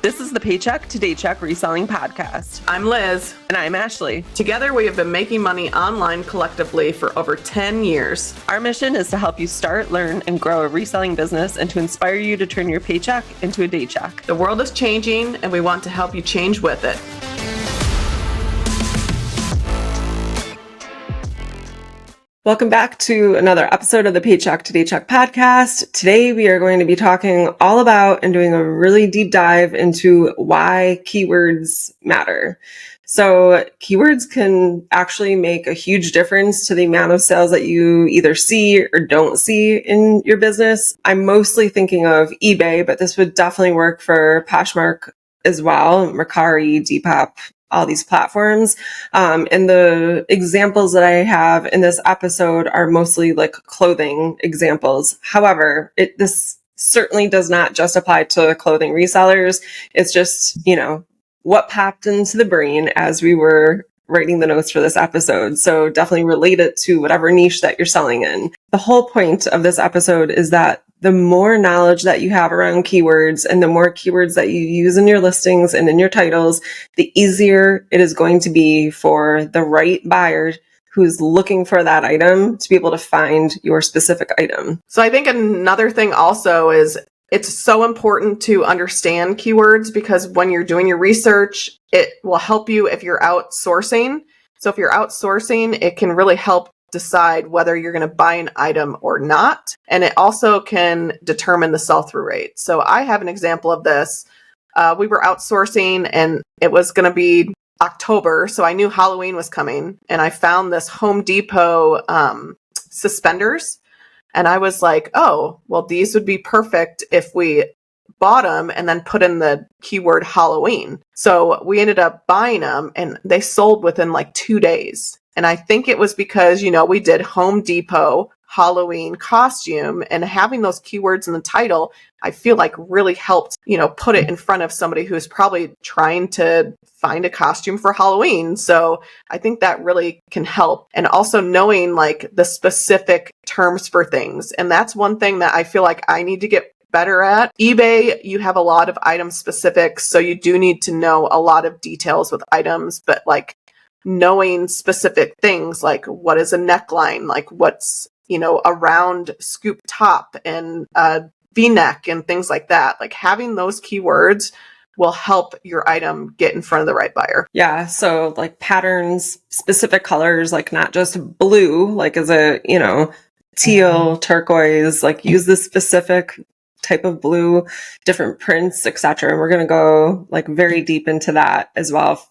This is the Paycheck to Daycheck Reselling Podcast. I'm Liz. And I'm Ashley. Together, we have been making money online collectively for over 10 years. Our mission is to help you start, learn, and grow a reselling business and to inspire you to turn your paycheck into a daycheck. The world is changing, and we want to help you change with it. Welcome back to another episode of the Paycheck to Daycheck podcast. Today we are going to be talking all about and doing a really deep dive into why keywords matter. So keywords can actually make a huge difference to the amount of sales that you either see or don't see in your business. I'm mostly thinking of eBay, but this would definitely work for Poshmark as well, Mercari, Depop, all these platforms. And the examples that I have in this episode are mostly like clothing examples. However, this certainly does not just apply to clothing resellers. It's just, what popped into the brain as we were writing the notes for this episode. So definitely relate it to whatever niche that you're selling in. The whole point of this episode is that the more knowledge that you have around keywords and the more keywords that you use in your listings and in your titles, the easier it is going to be for the right buyer who's looking for that item to be able to find your specific item. So I think another thing also is it's so important to understand keywords because when you're doing your research, it will help you if you're outsourcing. So if you're outsourcing, it can really help decide whether you're going to buy an item or not. And it also can determine the sell-through rate. So I have an example of this. We were outsourcing and it was going to be October. So I knew Halloween was coming and I found this Home Depot suspenders. And I was like, oh, well, these would be perfect if we bought them and then put in the keyword Halloween. So we ended up buying them and they sold within like 2 days. And I think it was because, we did Home Depot Halloween costume and having those keywords in the title, I feel like really helped, put it in front of somebody who's probably trying to find a costume for Halloween. So I think that really can help. And also knowing like the specific terms for things. And that's one thing that I feel like I need to get better at. eBay, you have a lot of item specifics. So you do need to know a lot of details with items, but like knowing specific things like what is a neckline, like what's, a round scoop top and a V-neck and things like that. Like having those keywords will help your item get in front of the right buyer. Yeah. So like patterns, specific colors, like not just blue, like as a, teal, turquoise, like use this specific type of blue, different prints, etc. And we're going to go like very deep into that as well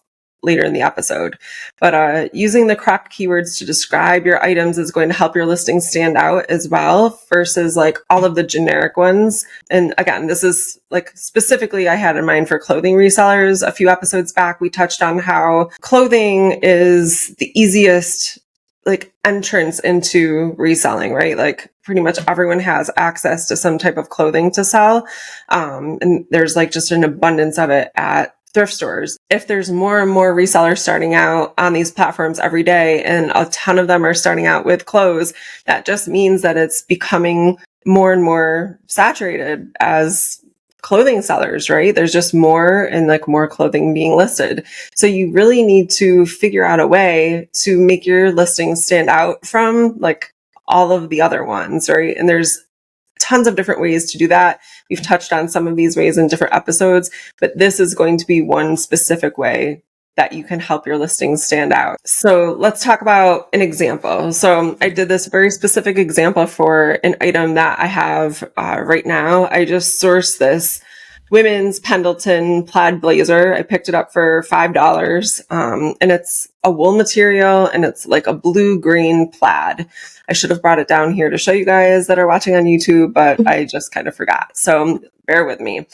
later in the episode. But using the correct keywords to describe your items is going to help your listing stand out as well versus like all of the generic ones. And again, this is like specifically I had in mind for clothing resellers. A few episodes back, we touched on how clothing is the easiest like entrance into reselling, right? Like pretty much everyone has access to some type of clothing to sell. And there's like just an abundance of it at thrift stores. If there's more and more resellers starting out on these platforms every day, and a ton of them are starting out with clothes, that just means that it's becoming more and more saturated as clothing sellers, right? There's just more and like more clothing being listed. So you really need to figure out a way to make your listings stand out from like all of the other ones, right? And there's tons of different ways to do that. We've touched on some of these ways in different episodes, but this is going to be one specific way that you can help your listings stand out. So let's talk about an example. So I did this very specific example for an item that I have right now. I just sourced this women's Pendleton plaid blazer. I picked it up for $5 and it's a wool material and it's like a blue-green plaid. I should have brought it down here to show you guys that are watching on YouTube, but I just kind of forgot. So bear with me.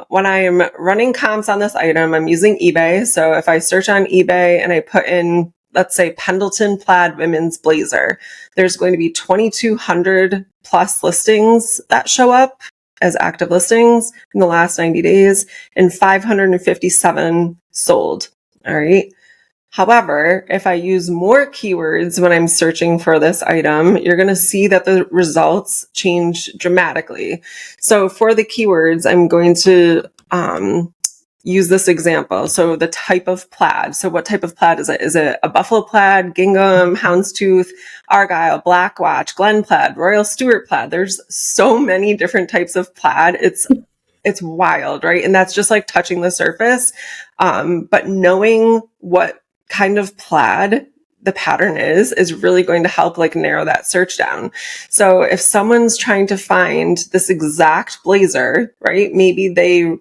When I am running comps on this item, I'm using eBay. So if I search on eBay and I put in, let's say, Pendleton plaid women's blazer, there's going to be 2,200 plus listings that show up as active listings in the last 90 days and 557 sold. All right. However, if I use more keywords when I'm searching for this item, you're going to see that the results change dramatically. So for the keywords, I'm going to use this example. So the type of plaid. So what type of plaid is it? Is it a buffalo plaid, gingham, houndstooth, argyle, black watch, Glen plaid, Royal Stewart plaid? There's so many different types of plaid. It's wild, right? And that's just like touching the surface. But knowing what kind of plaid the pattern is really going to help like narrow that search down. So if someone's trying to find this exact blazer, right? Maybe they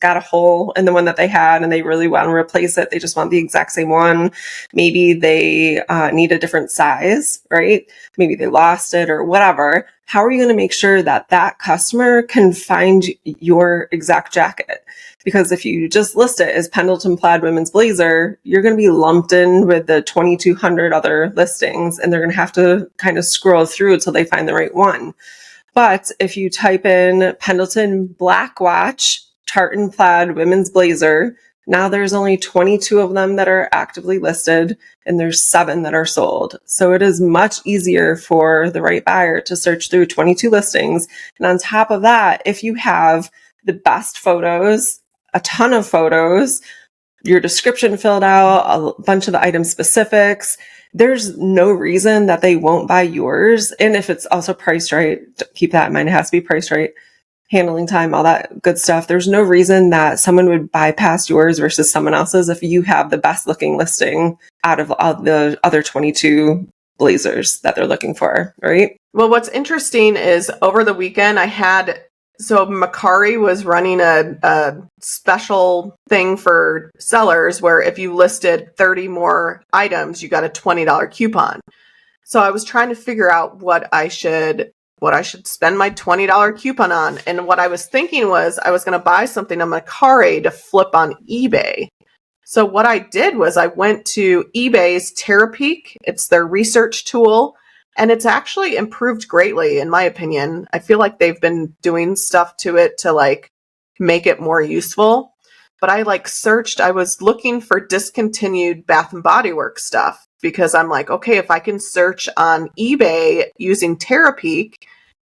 got a hole in the one that they had and they really want to replace it. They just want the exact same one. Maybe they need a different size, right? Maybe they lost it or whatever. How are you going to make sure that that customer can find your exact jacket? Because if you just list it as Pendleton plaid women's blazer, you're going to be lumped in with the 2,200 other listings, and they're going to have to kind of scroll through until they find the right one. But if you type in Pendleton black watch, tartan plaid women's blazer, now there's only 22 of them that are actively listed, and there's 7 that are sold. So it is much easier for the right buyer to search through 22 listings. And on top of that, if you have the best photos, a ton of photos, your description filled out, a bunch of the item specifics, there's no reason that they won't buy yours. And if it's also priced right, keep that in mind, it has to be priced right, handling time, all that good stuff. There's no reason that someone would bypass yours versus someone else's if you have the best looking listing out of all the other 22 blazers that they're looking for, right? Well, what's interesting is over the weekend so Macari was running a special thing for sellers where if you listed 30 more items, you got a $20 coupon. So I was trying to figure out what I should spend my $20 coupon on. And what I was thinking was I was going to buy something on Macari to flip on eBay. So what I did was I went to eBay's Terapeak. It's their research tool. And it's actually improved greatly, in my opinion. I feel like they've been doing stuff to it to like make it more useful. But I searched, I was looking for discontinued Bath and Body Works stuff because I'm like, okay, if I can search on eBay using Terapeak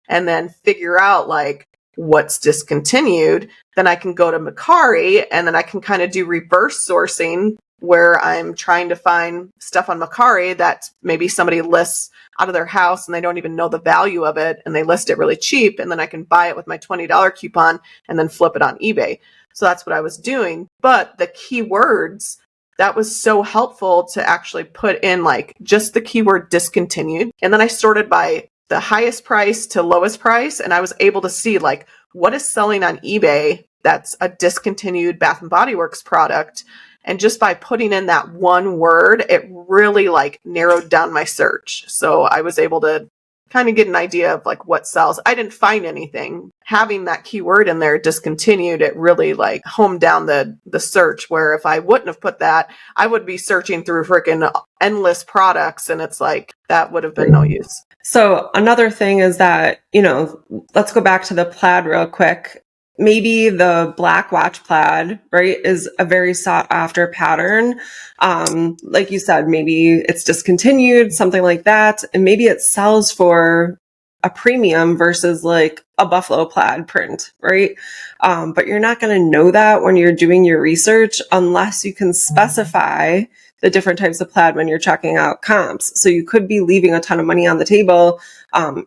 and then figure out like what's discontinued, then I can go to Macari and then I can kind of do reverse sourcing where I'm trying to find stuff on Macari that maybe somebody lists out of their house and they don't even know the value of it and they list it really cheap, and then I can buy it with my $20 coupon and then flip it on eBay. So that's what I was doing. But the keywords, that was so helpful to actually put in like just the keyword discontinued. And then I sorted by the highest price to lowest price, and I was able to see like what is selling on eBay that's a discontinued Bath and Body Works product. And just by putting in that one word, it really like narrowed down my search. So I was able to kind of get an idea of like what sells. I didn't find anything. Having that keyword in there, discontinued, it really like homed down the search, where if I wouldn't have put that, I would be searching through freaking endless products. And it's like, that would have been no use. So another thing is that, let's go back to the plaid real quick. Maybe the black watch plaid, right, is a very sought after pattern. Like you said, maybe it's discontinued, something like that. And maybe it sells for a premium versus like a buffalo plaid print, right? But you're not going to know that when you're doing your research unless you can specify the different types of plaid when you're checking out comps. So you could be leaving a ton of money on the table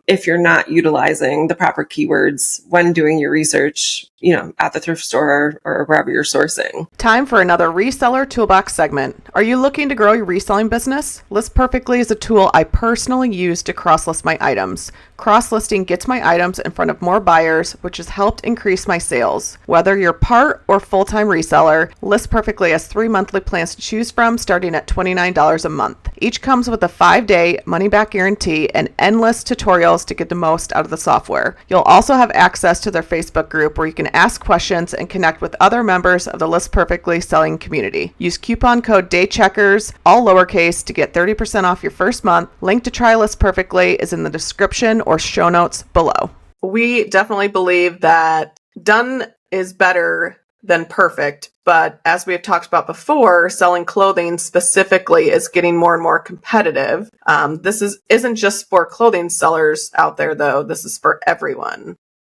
if you're not utilizing the proper keywords when doing your research, at the thrift store or wherever you're sourcing. Time for another reseller toolbox segment. Are you looking to grow your reselling business? List Perfectly is a tool I personally use to cross-list my items. Cross-listing gets my items in front of more buyers, which has helped increase my sales. Whether you're part or full-time reseller, List Perfectly has 3 monthly plans to choose from, starting at $29 a month. Each comes with a 5-day money-back guarantee and endless tutorials to get the most out of the software. You'll also have access to their Facebook group where you can ask questions and connect with other members of the List Perfectly selling community. Use coupon code DAYCHECKERS, all lowercase, to get 30% off your first month. Link to try List Perfectly is in the description or show notes below. We definitely believe that done is better than perfect, but as we have talked about before, selling clothing specifically is getting more and more competitive. This isn't just for clothing sellers out there, though. This is for everyone.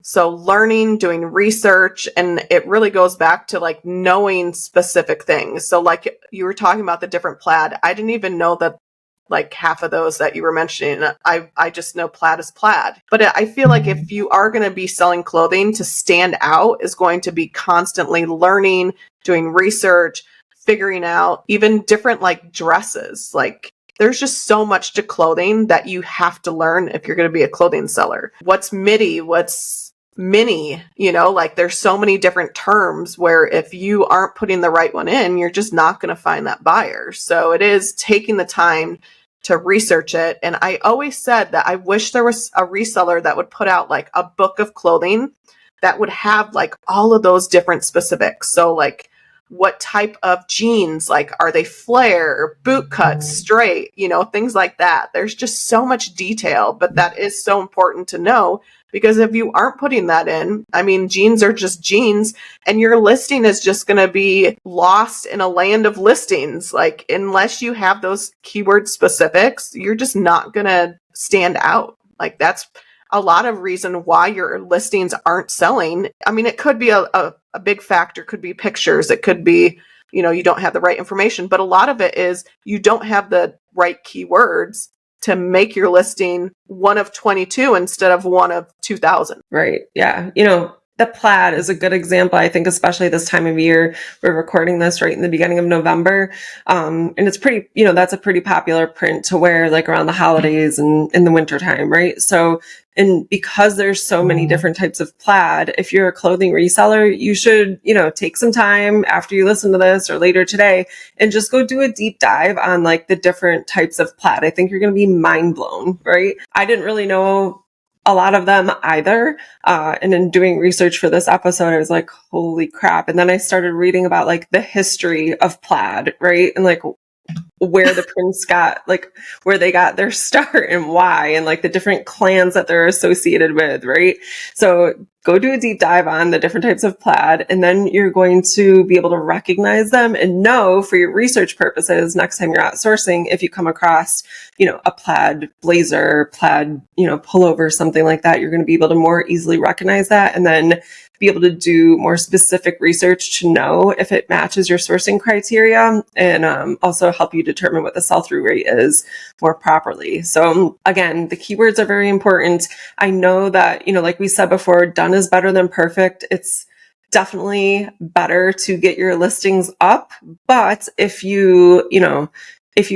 So learning, doing research, and it really goes back to like knowing specific things. So like you were talking about the different plaid. I didn't even know that like half of those that you were mentioning. I just know plaid is plaid. But I feel like if you are going to be selling clothing, to stand out is going to be constantly learning, doing research, figuring out even different like dresses. Like there's just so much to clothing that you have to learn if you're going to be a clothing seller. What's midi? What's mini? You know, like there's so many different terms where if you aren't putting the right one in, you're just not going to find that buyer. So it is taking the time to research it. And I always said that I wish there was a reseller that would put out like a book of clothing that would have like all of those different specifics. So like what type of jeans, like are they flare, boot cut, straight, you know, things like that. There's just so much detail, but that is so important to know, because if you aren't putting that in, I mean, jeans are just jeans, and your listing is just going to be lost in a land of listings. Like unless you have those keyword specifics, you're just not going to stand out. Like that's a lot of reason why your listings aren't selling. I mean, it could be a big factor, could be pictures. It could be, you know, you don't have the right information, but a lot of it is you don't have the right keywords to make your listing one of 22 instead of one of 2,000. Right. Yeah. You know, the plaid is a good example. I think, especially this time of year, we're recording this right in the beginning of November. And it's pretty, you know, that's a pretty popular print to wear like around the holidays and in the winter time. Right. So, and because there's so many different types of plaid, if you're a clothing reseller, you should, you know, take some time after you listen to this or later today and just go do a deep dive on like the different types of plaid. I think you're going to be mind blown. Right. I didn't really know a lot of them either. And in doing research for this episode, I was like, holy crap. And then I started reading about like the history of plaid, right? And like where the prints got, like where they got their start and why, and like the different clans that they're associated with, right? So go do a deep dive on the different types of plaid, and then you're going to be able to recognize them and know for your research purposes next time you're out sourcing, if you come across, you know, a plaid blazer, plaid, you know, pullover, something like that, you're going to be able to more easily recognize that, and then be able to do more specific research to know if it matches your sourcing criteria, and also help you determine what the sell-through rate is more properly. So again, the keywords are very important. I know that, you know, like we said before, done is better than perfect. It's definitely better to get your listings up. But if you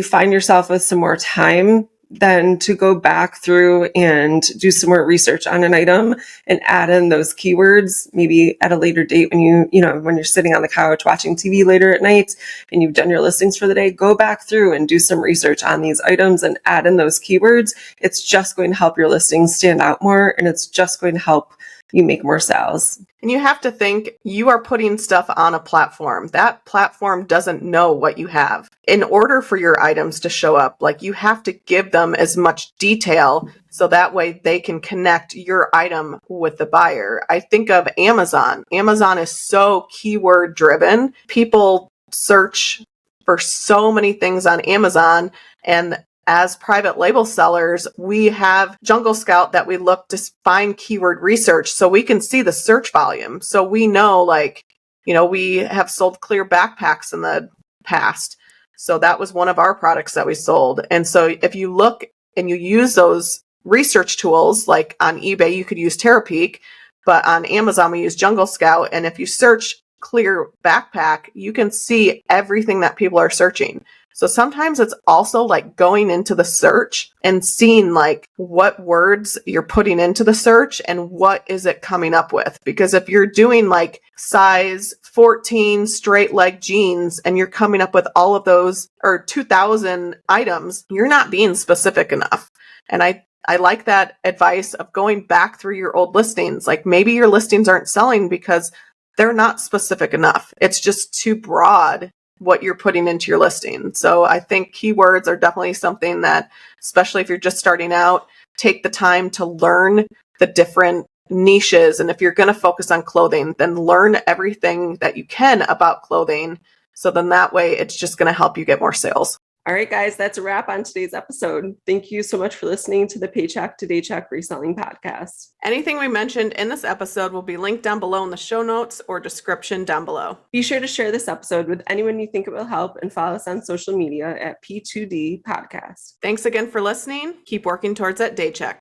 find yourself with some more time, then to go back through and do some more research on an item and add in those keywords, maybe at a later date when when you're sitting on the couch watching TV later at night and you've done your listings for the day, go back through and do some research on these items and add in those keywords. It's just going to help your listings stand out more, and it's just going to help you make more sales. And you have to think, you are putting stuff on a platform. That platform doesn't know what you have. In order for your items to show up, like you have to give them as much detail so that way they can connect your item with the buyer. I think of Amazon. Amazon is so keyword driven. People search for so many things on Amazon, and as private label sellers, we have Jungle Scout that we look to find keyword research so we can see the search volume. So we know, like, you know, we have sold clear backpacks in the past. So that was one of our products that we sold. And so if you look and you use those research tools, like on eBay, you could use TerraPeak, but on Amazon, we use Jungle Scout. And if you search clear backpack, you can see everything that people are searching. So sometimes it's also like going into the search and seeing like what words you're putting into the search and what is it coming up with. Because if you're doing like size 14 straight leg jeans and you're coming up with all of those or 2,000 items, you're not being specific enough. And I like that advice of going back through your old listings. Like maybe your listings aren't selling because they're not specific enough. It's just too broad what you're putting into your listing. So I think keywords are definitely something that, especially if you're just starting out, take the time to learn the different niches. And if you're going to focus on clothing, then learn everything that you can about clothing. So then that way it's just going to help you get more sales. All right, guys, that's a wrap on today's episode. Thank you so much for listening to the Paycheck to Daycheck Reselling Podcast. Anything we mentioned in this episode will be linked down below in the show notes or description down below. Be sure to share this episode with anyone you think it will help and follow us on social media at P2D Podcast. Thanks again for listening. Keep working towards that Daycheck.